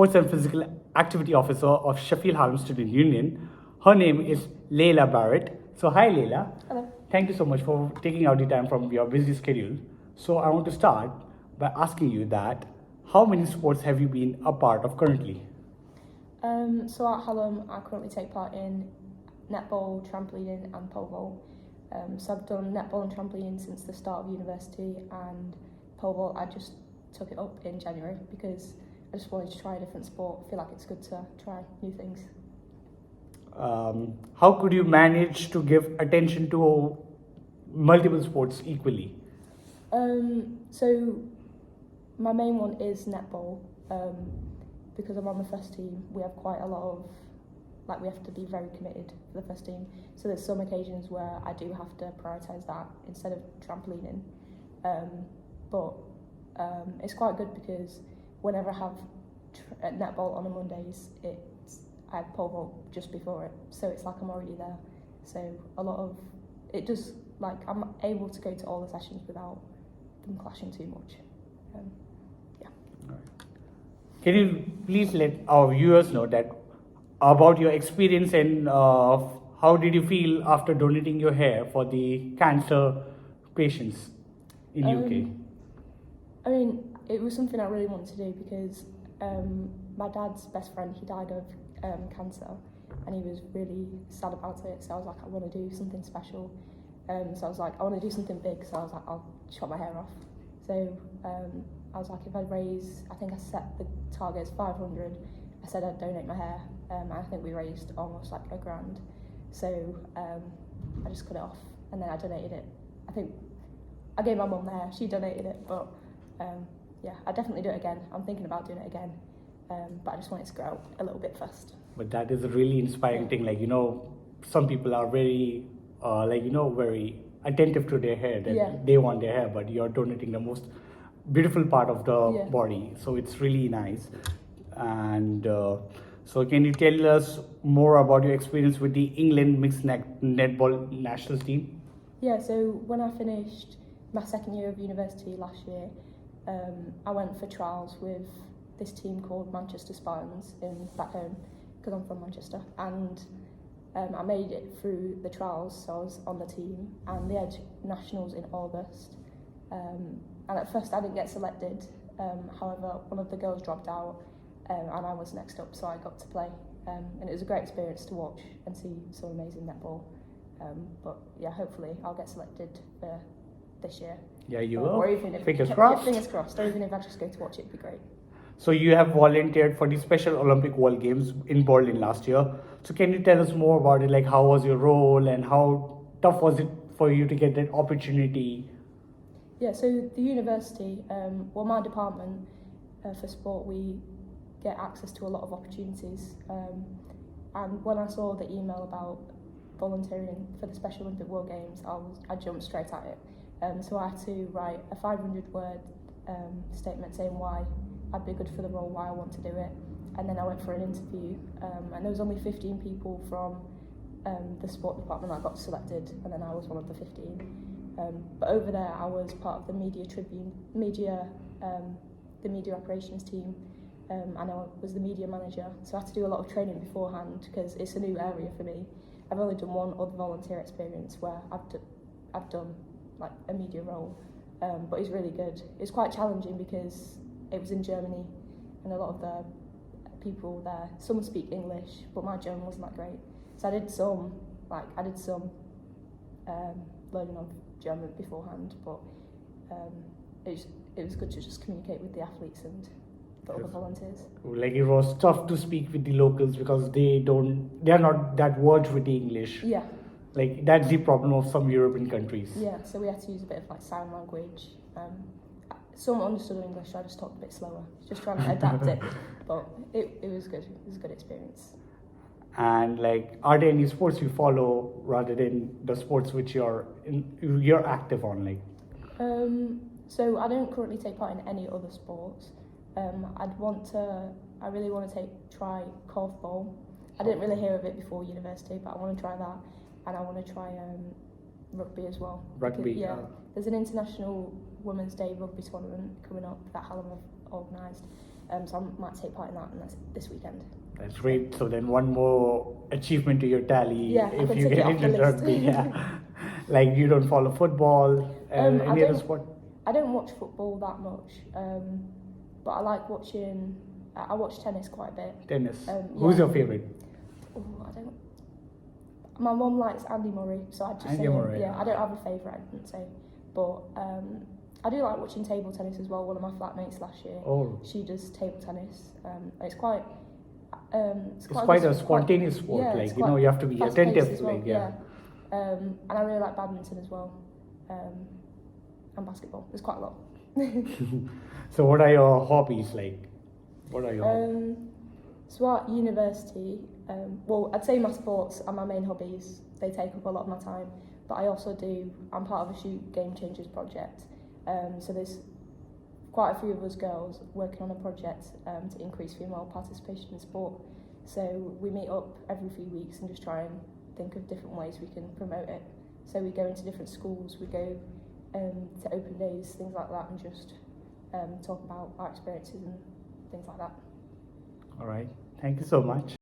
Sports and Physical Activity Officer of Sheffield Hallam Student Union. Her name is Layla Barrett. So, hi Layla. Hello. Thank you so much for taking out the time from your busy schedule. So, I want to start by asking you that how many sports have you been a part of currently? So at Hallam, I currently take part in netball, trampolining, and pole vault. So I've done netball and trampolining since the start of university, and pole vault I just took it up in January because I just wanted to try a different sport. I feel like it's good to try new things. How could you manage to give attention to multiple sports equally? So my main one is netball. Because I'm on the first team, we have quite a lot of, we have to be very committed for the first team. So there's some occasions where I do have to prioritise that instead of trampolining. But it's quite good because whenever I have netball on the Mondays, I have pole vault just before it. So it's like I'm already there. So a lot of, it just, I'm able to go to all the sessions without them clashing too much. Can you please let our viewers know that about your experience and how did you feel after donating your hair for the cancer patients in UK? I mean, it was something I really wanted to do because my dad's best friend, he died of cancer, and he was really sad about it. So I was like, I want to do something special. So I was like, I want to do something big. So I was like, I'll chop my hair off. So I was like, if I raise, I think I set the target as 500. I said I'd donate my hair, and I think we raised almost like £1,000. So I just cut it off, and then I donated it. I think I gave my mum the hair, she donated it, but yeah, I'd definitely do it again. I'm thinking about doing it again, but I just want it to grow out a little bit first. But that is a really inspiring thing. Some people are very, very attentive to their hair, that they want their hair, but you're donating the most beautiful part of the body. So it's really nice. And so can you tell us more about your experience with the England mixed netball national team? Yeah, so when I finished my second year of university last year, I went for trials with this team called Manchester Spartans back home, because I'm from Manchester, and I made it through the trials, so I was on the team, and they had nationals in August. And at first I didn't get selected, however one of the girls dropped out, and I was next up, so I got to play. And it was a great experience to watch and see some amazing netball. But yeah, hopefully I'll get selected for this year. Yeah, you will. Fingers crossed. Fingers crossed, or even if I just go to watch it, it'd be great. So you have volunteered for the Special Olympic World Games in Berlin last year. So can you tell us more about it? Like, how was your role and how tough was it for you to get that opportunity? Yeah, so the university, my department for sport, we get access to a lot of opportunities. And when I saw the email about volunteering for the Special Olympic World Games, I jumped straight at it. So I had to write a 500-word statement saying why I'd be good for the role, why I want to do it. And then I went for an interview, and there was only 15 people from the sport department that got selected, and then I was one of the 15. But over there, I was part of the the media operations team, and I was the media manager. So I had to do a lot of training beforehand because it's a new area for me. I've only done one other volunteer experience where I've done like a media role, but it's really good. It's quite challenging because it was in Germany, and a lot of the people there, some speak English, but my German wasn't that great. So I did some learning of German beforehand, but it was good to just communicate with the athletes and the other volunteers. Like, it was tough to speak with the locals because they are not that versed with the English. Yeah. Like, that's the problem of some European countries. Yeah, so we had to use a bit of sign language. Some understood English, so I just talked a bit slower, just trying to adapt it. But it was good. It was a good experience. And are there any sports you follow rather than the sports which you're active on? So I don't currently take part in any other sports. I really want to try korfball. I didn't really hear of it before university, but I want to try that, and I want to try rugby as well. Rugby, because, there's an international Women's Day rugby tournament coming up that Hallam have organised, so I might take part in that, and that's this weekend. That's great. So then one more achievement to your tally Yeah, I if can you tick it get off the into list. rugby. Yeah. Like you don't follow football and any other sport? I don't watch football that much, but I like watching. I watch tennis quite a bit. Tennis. Yeah. Who's your favorite? Oh, I don't. My mum likes Andy Murray, so I'd just Andy say him. Murray. Yeah, I don't have a favourite, I wouldn't say, but I do like watching table tennis as well. One of my flatmates last year, she does table tennis. It's quite. It's quite a spontaneous sport. Yeah, like you have to be attentive. Well, like yeah. And I really like badminton as well, and basketball. There's quite a lot. So what are your hobbies like? What are your So at university, well, I'd say my sports are my main hobbies. They take up a lot of my time, but I'm part of a Shoot Game Changers project. So there's quite a few of us girls working on a project to increase female participation in sport. So we meet up every few weeks and just try and think of different ways we can promote it. So we go into different schools, we go to open days, things like that, and just talk about our experiences and things like that. All right. Thank you so much.